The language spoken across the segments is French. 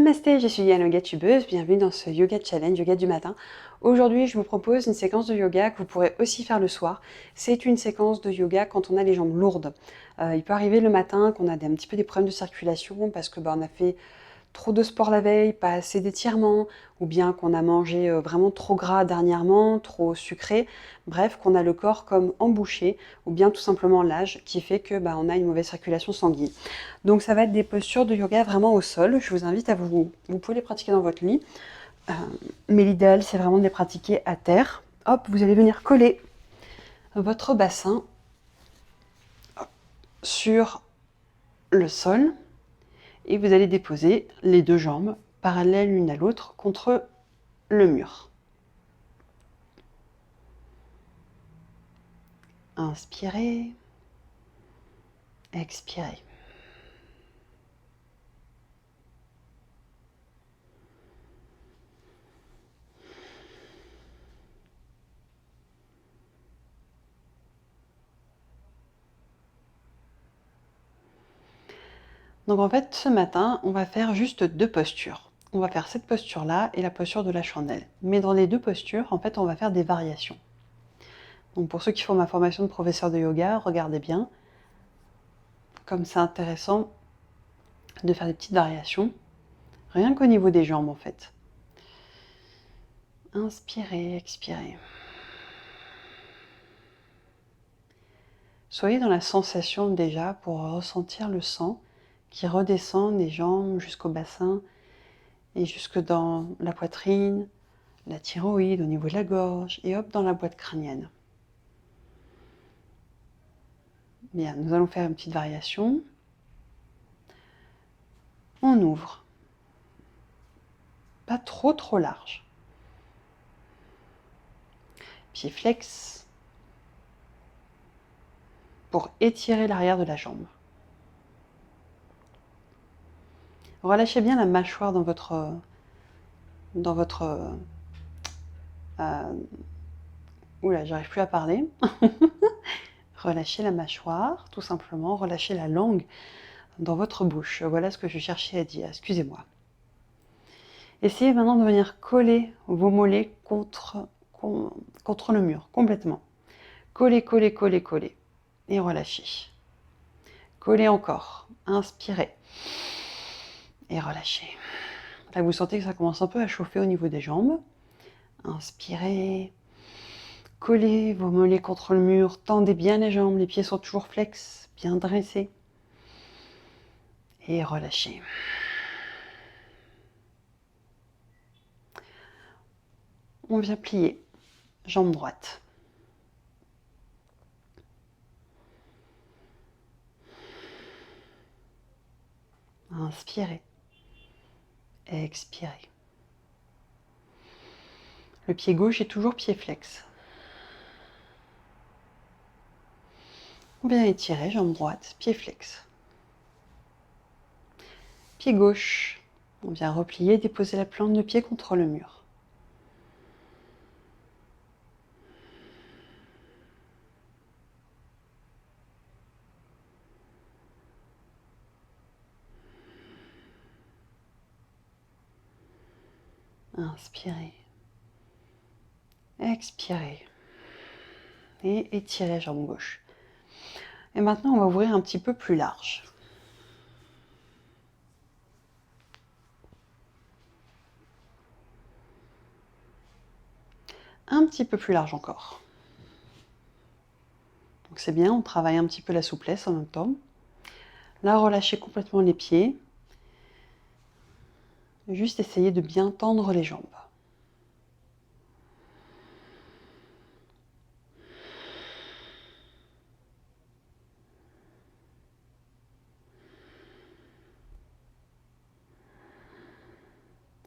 Namasté, je suis Yana, yoga tubeuse, bienvenue dans ce yoga challenge, yoga du matin. Aujourd'hui, je vous propose une séquence de yoga que vous pourrez aussi faire le soir. C'est une séquence de yoga quand on a les jambes lourdes. Il peut arriver le matin qu'on a un petit peu des problèmes de circulation parce que on a fait trop de sport la veille, pas assez d'étirements, ou bien qu'on a mangé vraiment trop gras dernièrement, trop sucré, bref, qu'on a le corps comme embouché, ou bien tout simplement l'âge qui fait que on a une mauvaise circulation sanguine. Donc ça va être des postures de yoga vraiment au sol. Je vous invite à vous pouvez les pratiquer dans votre lit, mais l'idéal c'est vraiment de les pratiquer à terre. Hop, vous allez venir coller votre bassin sur le sol et vous allez déposer les deux jambes parallèles l'une à l'autre contre le mur. Inspirez, expirez. Donc en fait, ce matin, on va faire juste deux postures. On va faire cette posture-là et la posture de la chandelle. Mais dans les deux postures, en fait, on va faire des variations. Donc pour ceux qui font ma formation de professeur de yoga, regardez bien. Comme c'est intéressant de faire des petites variations, rien qu'au niveau des jambes en fait. Inspirez, expirez. Soyez dans la sensation déjà pour ressentir le sang qui redescend des jambes jusqu'au bassin et jusque dans la poitrine, la thyroïde, au niveau de la gorge et hop dans la boîte crânienne. Bien, nous allons faire une petite variation. On ouvre. Pas trop large. Pied flex pour étirer l'arrière de la jambe. Relâchez bien la mâchoire dans votre oula, j'arrive plus à parler. Relâchez la mâchoire, tout simplement. Relâchez la langue dans votre bouche. Voilà ce que je cherchais à dire. Excusez-moi. Essayez maintenant de venir coller vos mollets contre le mur, complètement. Collez. Et relâchez. Collez encore. Inspirez. Et relâchez. Là, vous sentez que ça commence un peu à chauffer au niveau des jambes. Inspirez. Collez vos mollets contre le mur. Tendez bien les jambes. Les pieds sont toujours flex, bien dressés. Et relâchez. On vient plier. Jambe droite. Inspirez. Expirez. Le pied gauche est toujours pied flex. On vient étirer, jambe droite, pied flex. Pied gauche. On vient replier, déposer la plante de pied contre le mur. Inspirez. Expirez. Et étirez jambe gauche. Et maintenant, on va ouvrir un petit peu plus large. Un petit peu plus large encore. Donc c'est bien, on travaille un petit peu la souplesse en même temps. Là, relâchez complètement les pieds. Juste essayez de bien tendre les jambes.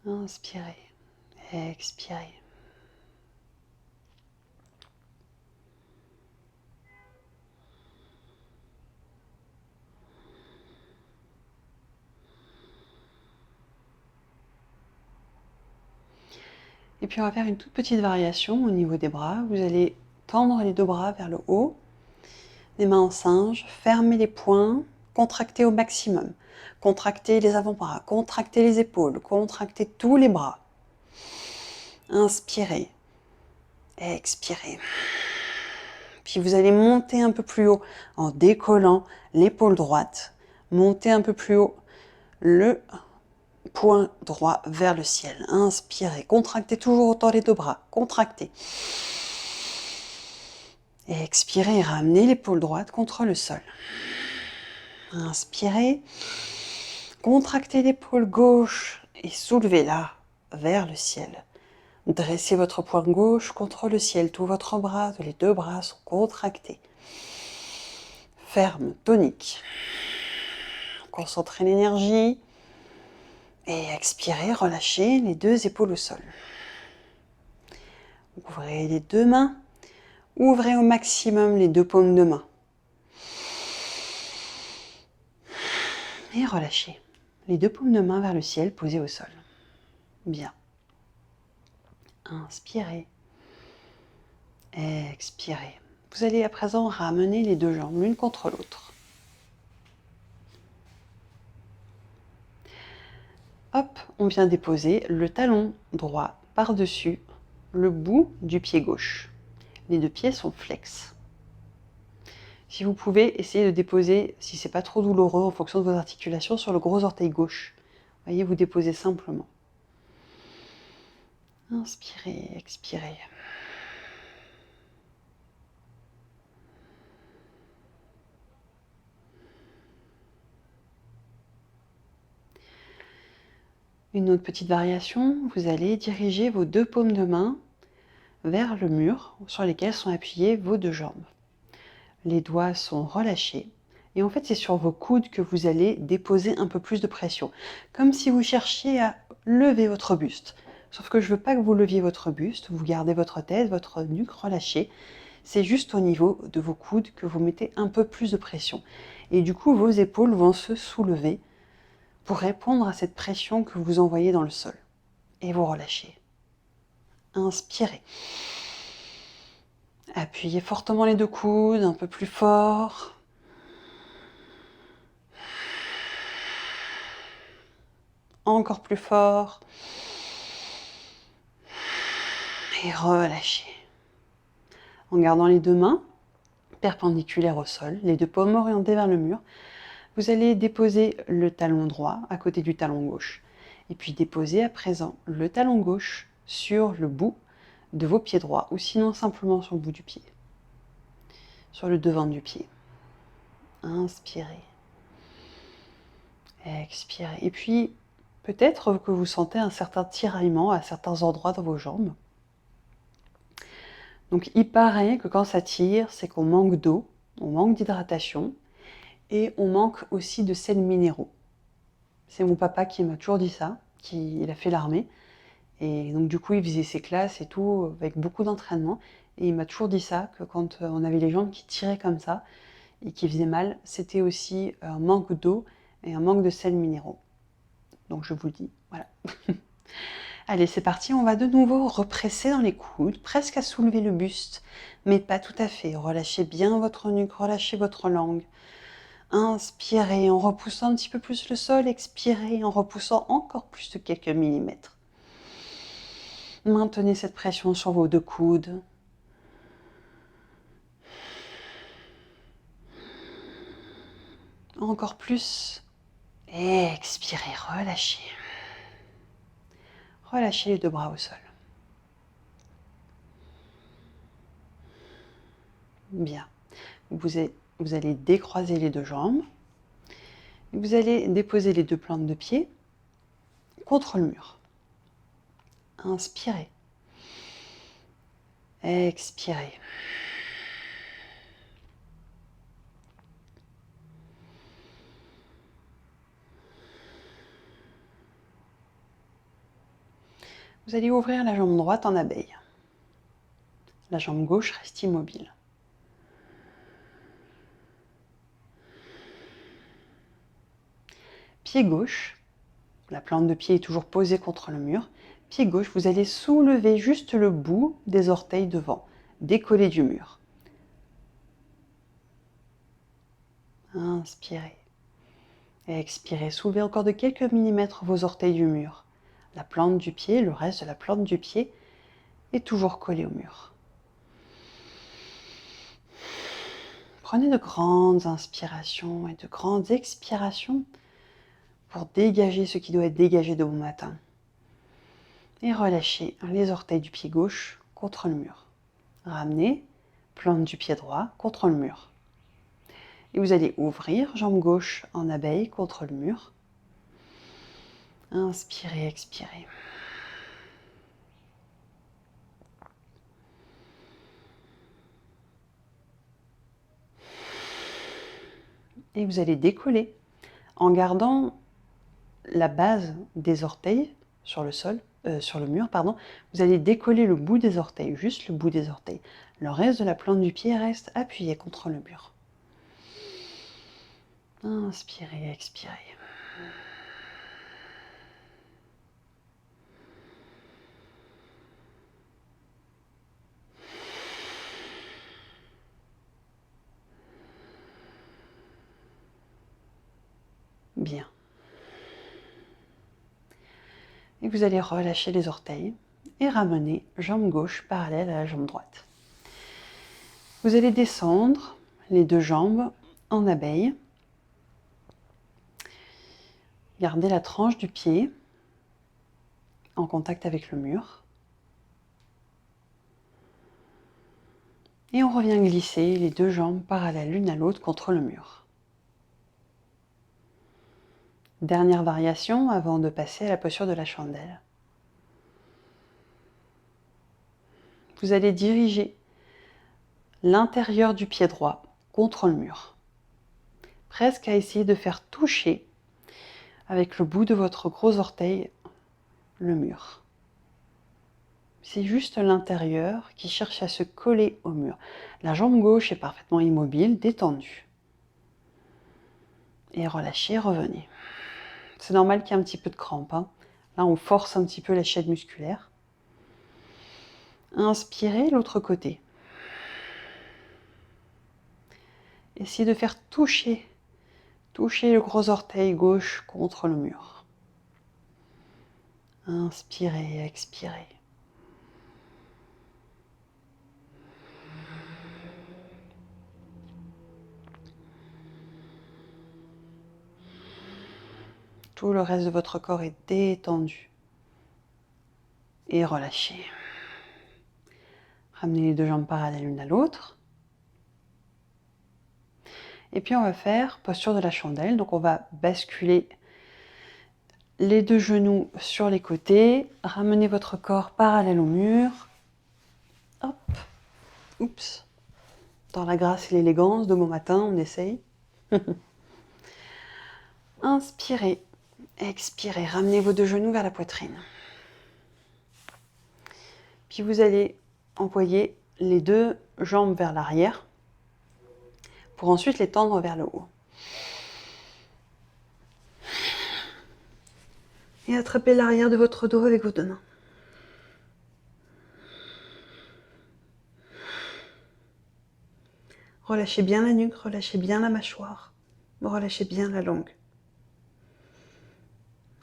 Inspirez, expirez. Et puis on va faire une toute petite variation au niveau des bras. Vous allez tendre les deux bras vers le haut, les mains en singe, fermez les poings, contractez au maximum. Contractez les avant-bras, contractez les épaules, contractez tous les bras. Inspirez, expirez. Puis vous allez monter un peu plus haut en décollant l'épaule droite. Montez un peu plus haut le poing droit vers le ciel. Inspirez, contractez toujours autant les deux bras. Contractez. Expirez, ramenez l'épaule droite contre le sol. Inspirez, contractez l'épaule gauche et soulevez-la vers le ciel. Dressez votre poing gauche contre le ciel, tout votre bras, les deux bras sont contractés. Ferme, tonique. Concentrez l'énergie et expirez, relâchez les deux épaules au sol. Ouvrez les deux mains, ouvrez au maximum les deux paumes de main. Et relâchez les deux paumes de main vers le ciel posées au sol. Bien. Inspirez. Expirez. Vous allez à présent ramener les deux jambes l'une contre l'autre. Hop, on vient déposer le talon droit par-dessus le bout du pied gauche. Les deux pieds sont flex. Si vous pouvez, essayez de déposer, si c'est pas trop douloureux, en fonction de vos articulations, sur le gros orteil gauche. Voyez, vous déposez simplement. Inspirez, expirez. Une autre petite variation, vous allez diriger vos deux paumes de main vers le mur sur lesquels sont appuyées vos deux jambes. Les doigts sont relâchés et en fait c'est sur vos coudes que vous allez déposer un peu plus de pression, comme si vous cherchiez à lever votre buste. Sauf que je ne veux pas que vous leviez votre buste, vous gardez votre tête, votre nuque relâchée. C'est juste au niveau de vos coudes que vous mettez un peu plus de pression. Et du coup vos épaules vont se soulever pour répondre à cette pression que vous envoyez dans le sol. Et vous relâchez. Inspirez. Appuyez fortement les deux coudes, un peu plus fort. Encore plus fort. Et relâchez. En gardant les deux mains perpendiculaires au sol, les deux paumes orientées vers le mur, vous allez déposer le talon droit à côté du talon gauche. Et puis déposer à présent le talon gauche sur le bout de vos pieds droits, ou sinon simplement sur le bout du pied, sur le devant du pied. Inspirez. Expirez. Et puis, peut-être que vous sentez un certain tiraillement à certains endroits dans vos jambes. Donc, il paraît que quand ça tire, c'est qu'on manque d'eau, on manque d'hydratation, et on manque aussi de sels minéraux. C'est mon papa qui m'a toujours dit ça, il a fait l'armée, et donc du coup il faisait ses classes et tout, avec beaucoup d'entraînement, et il m'a toujours dit ça, que quand on avait les jambes qui tiraient comme ça, et qui faisaient mal, c'était aussi un manque d'eau et un manque de sels minéraux. Donc je vous le dis, voilà. Allez, c'est parti, on va de nouveau represser dans les coudes, presque à soulever le buste, mais pas tout à fait. Relâchez bien votre nuque, relâchez votre langue. Inspirez en repoussant un petit peu plus le sol, expirez en repoussant encore plus de quelques millimètres. Maintenez cette pression sur vos deux coudes. Encore plus. Expirez, relâchez. Relâchez les deux bras au sol. Bien. Vous allez décroiser les deux jambes. Vous allez déposer les deux plantes de pied contre le mur. Inspirez. Expirez. Vous allez ouvrir la jambe droite en abeille. La jambe gauche reste immobile. Pied gauche, la plante de pied est toujours posée contre le mur. Pied gauche, vous allez soulever juste le bout des orteils devant, décoller du mur. Inspirez. Et expirez, soulevez encore de quelques millimètres vos orteils du mur. La plante du pied, le reste de la plante du pied est toujours collé au mur. Prenez de grandes inspirations et de grandes expirations pour dégager ce qui doit être dégagé de bon matin. Et relâchez les orteils du pied gauche contre le mur. Ramenez, plante du pied droit contre le mur. Et vous allez ouvrir, jambe gauche en abeille contre le mur. Inspirez, expirez. Et vous allez décoller en gardant la base des orteils sur le sol, sur le mur, pardon. Vous allez décoller le bout des orteils, juste le bout des orteils. Le reste de la plante du pied reste appuyé contre le mur. Inspirez, expirez. Bien. Et vous allez relâcher les orteils et ramener jambe gauche parallèle à la jambe droite. Vous allez descendre les deux jambes en abeille. Gardez la tranche du pied en contact avec le mur. Et on revient glisser les deux jambes parallèles l'une à l'autre contre le mur. Dernière variation avant de passer à la posture de la chandelle. Vous allez diriger l'intérieur du pied droit contre le mur, presque à essayer de faire toucher avec le bout de votre gros orteil le mur. C'est juste l'intérieur qui cherche à se coller au mur. La jambe gauche est parfaitement immobile, détendue. Et relâchez, revenez. C'est normal qu'il y ait un petit peu de crampe. Là, on force un petit peu la chaîne musculaire. Inspirez l'autre côté. Essayez de faire toucher le gros orteil gauche contre le mur. Inspirez, expirez. Tout le reste de votre corps est détendu. Et relâchez. Ramenez les deux jambes parallèles l'une à l'autre. Et puis on va faire posture de la chandelle. Donc on va basculer les deux genoux sur les côtés. Ramenez votre corps parallèle au mur. Hop. Oups. Dans la grâce et l'élégance de bon matin, on essaye. Inspirez. Expirez. Ramenez vos deux genoux vers la poitrine. Puis vous allez envoyer les deux jambes vers l'arrière pour ensuite les tendre vers le haut. Et attrapez l'arrière de votre dos avec vos deux mains. Relâchez bien la nuque, relâchez bien la mâchoire, relâchez bien la langue.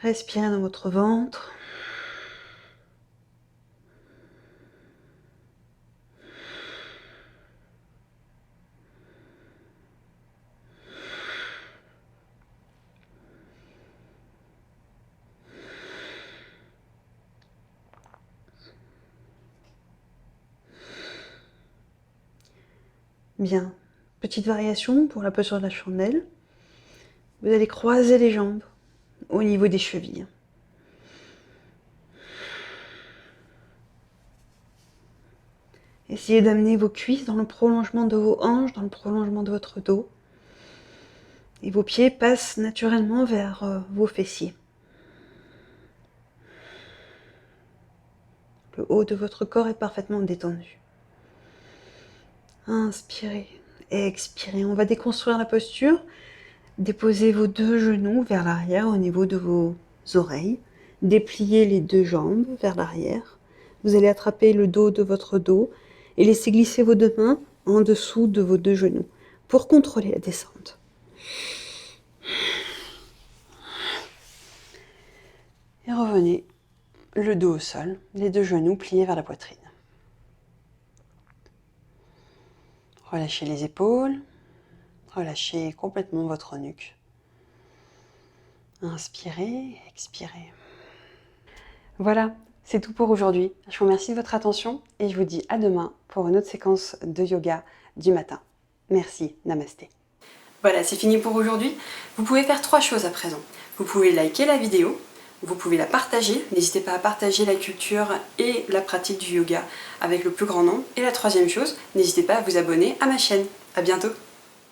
Respirez dans votre ventre. Bien. Petite variation pour la posture de la chandelle. Vous allez croiser les jambes au niveau des chevilles. Essayez d'amener vos cuisses dans le prolongement de vos hanches, dans le prolongement de votre dos. Et vos pieds passent naturellement vers vos fessiers. Le haut de votre corps est parfaitement détendu. Inspirez, expirez. On va déconstruire la posture. Déposez vos deux genoux vers l'arrière au niveau de vos oreilles. Dépliez les deux jambes vers l'arrière. Vous allez attraper le dos de votre dos et laisser glisser vos deux mains en dessous de vos deux genoux pour contrôler la descente. ramenez le dos au sol, les deux genoux pliés vers la poitrine. Relâchez les épaules, relâchez complètement votre nuque. Inspirez, expirez. Voilà, c'est tout pour aujourd'hui. Je vous remercie de votre attention et je vous dis à demain pour une autre séquence de yoga du matin. Merci, namasté. Voilà, c'est fini pour aujourd'hui. Vous pouvez faire 3 choses à présent. Vous pouvez liker la vidéo, vous pouvez la partager. N'hésitez pas à partager la culture et la pratique du yoga avec le plus grand nombre. Et la 3e chose, n'hésitez pas à vous abonner à ma chaîne. À bientôt.